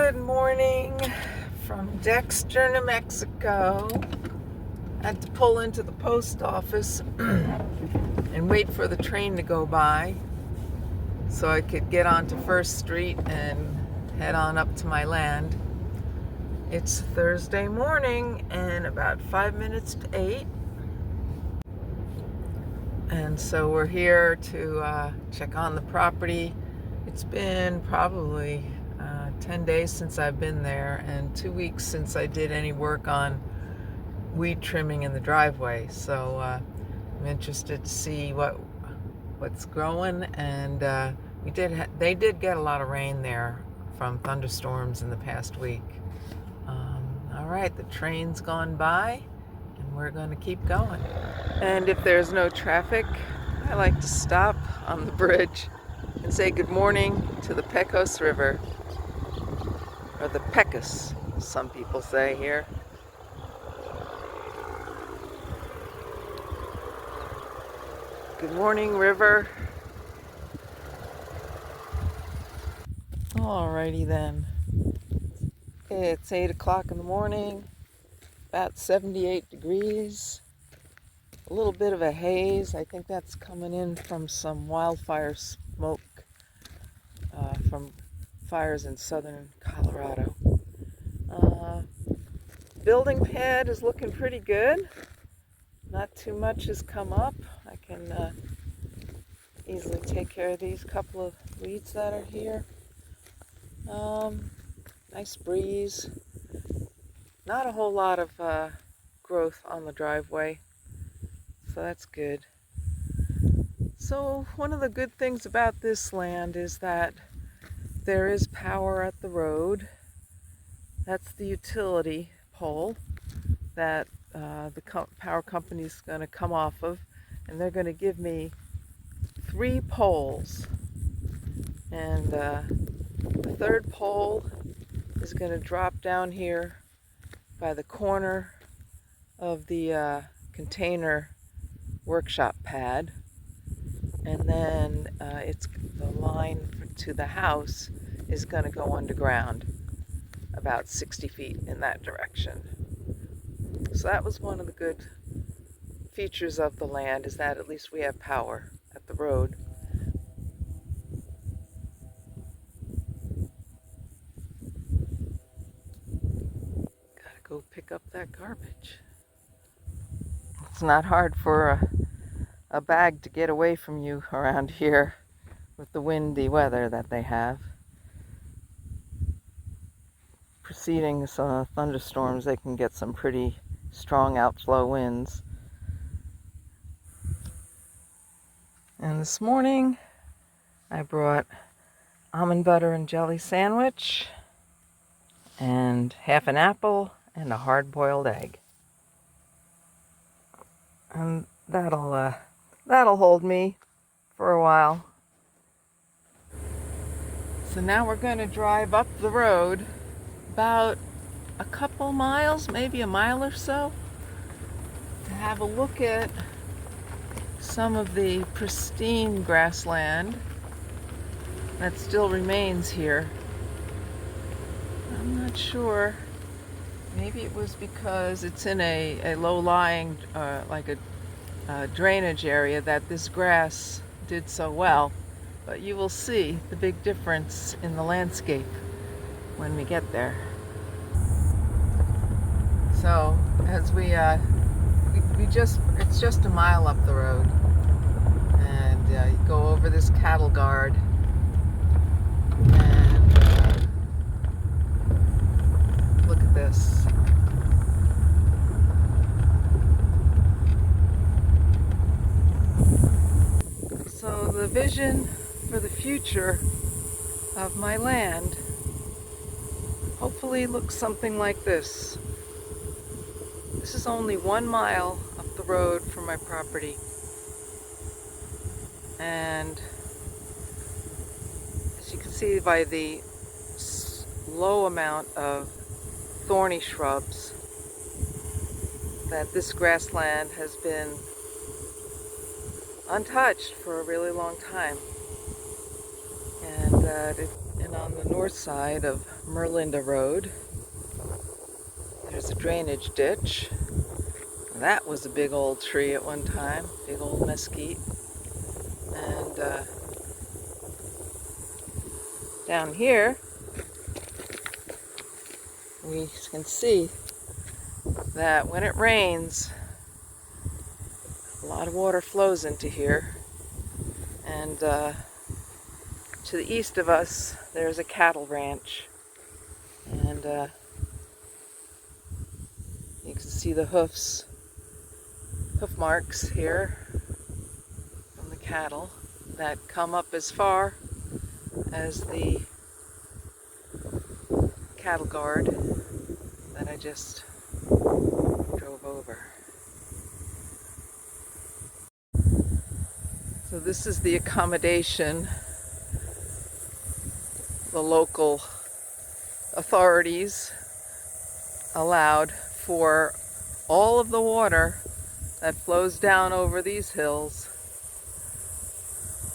Good morning from Dexter, New Mexico. I had to pull into the post office and wait for the train to go by so I could get onto First Street and head on up to my land. It's Thursday morning and about 5 minutes to 8. And so we're here to check on the property. It's been probably 10 days since I've been there and 2 weeks since I did any work on weed trimming in the driveway. So I'm interested to see what's growing. And they did get a lot of rain there from thunderstorms in the past week. All right, the train's gone by and we're going to keep going. And if there's no traffic, I like to stop on the bridge and say good morning to the Pecos River, or the Pecos, some people say here. Good morning, river. Alrighty then. Okay, it's 8 o'clock in the morning, about 78 degrees. A little bit of a haze. I think that's coming in from some wildfire smoke from fires in southern Colorado. Building pad is looking pretty good. Not too much has come up. I can easily take care of these couple of weeds that are here. Nice breeze. Not a whole lot of growth on the driveway, so that's good. So one of the good things about this land is that there is power at the road. That's the utility pole that the power company is going to come off of, and they're going to give me 3 poles. And the third pole is going to drop down here by the corner of the container workshop pad, and then the line to the house is going to go underground about 60 feet in that direction. So that was one of the good features of the land, is that at least we have power at the road. Gotta go pick up that garbage. It's not hard for a bag to get away from you around here with the windy weather that they have. Preceding some thunderstorms, they can get some pretty strong outflow winds. And this morning I brought almond butter and jelly sandwich and half an apple and a hard-boiled egg. And that'll hold me for a while. So now we're going to drive up the road about a couple miles, maybe a mile or so, to have a look at some of the pristine grassland that still remains here. I'm not sure. Maybe it was because it's in a low-lying, like a drainage area, that this grass did so well. But you will see the big difference in the landscape when we get there. So as it's just a mile up the road, and you go over this cattle guard, and look at this. So the vision for the future of my land hopefully looks something like this. This is only 1 mile up the road from my property, and as you can see by the low amount of thorny shrubs, that this grassland has been untouched for a really long time. And and on the north side of Merlinda Road, there's a drainage ditch. That was a big old tree at one time, big old mesquite. And down here, we can see that when it rains, a lot of water flows into here. And to the east of us, there's a cattle ranch. And you can see the hoof marks here from the cattle that come up as far as the cattle guard that I just drove over. So this is the accommodation the local authorities allowed for all of the water that flows down over these hills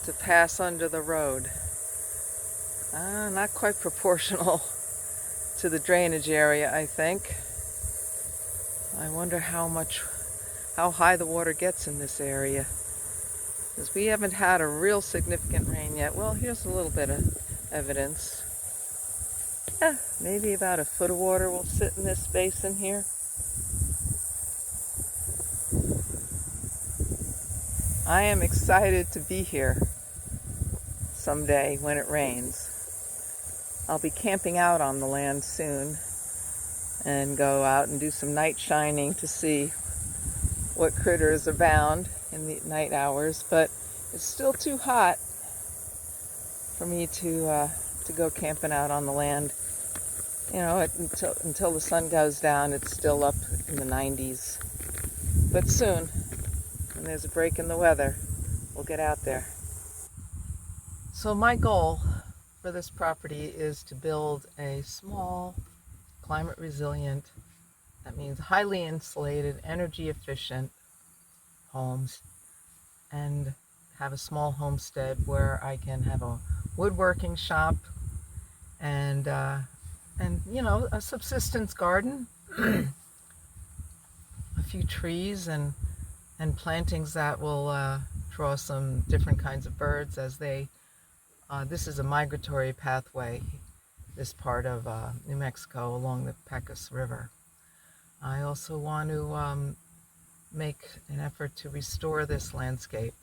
to pass under the road. Not quite proportional to the drainage area, I think. I wonder how high the water gets in this area, because we haven't had a real significant rain yet. Well, here's a little bit of evidence. Maybe about a foot of water will sit in this basin here. I am excited to be here someday when it rains. I'll be camping out on the land soon and go out and do some night shining to see what critters abound in the night hours, but it's still too hot for me to go camping out on the land. You know, until the sun goes down, it's still up in the 90s. But soon, when there's a break in the weather, we'll get out there. So my goal for this property is to build a small, climate resilient, that means highly insulated, energy efficient homes, and have a small homestead where I can have a woodworking shop and you know, a subsistence garden, a few trees and plantings that will draw some different kinds of birds as they, this is a migratory pathway, this part of New Mexico along the Pecos River. I also want to make an effort to restore this landscape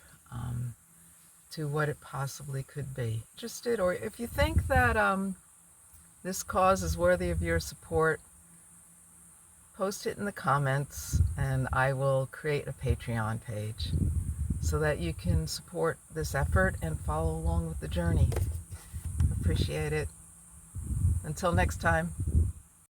to what it possibly could be. Interested, or if you think that this cause is worthy of your support, post it in the comments and I will create a Patreon page so that you can support this effort and follow along with the journey. Appreciate it. Until next time.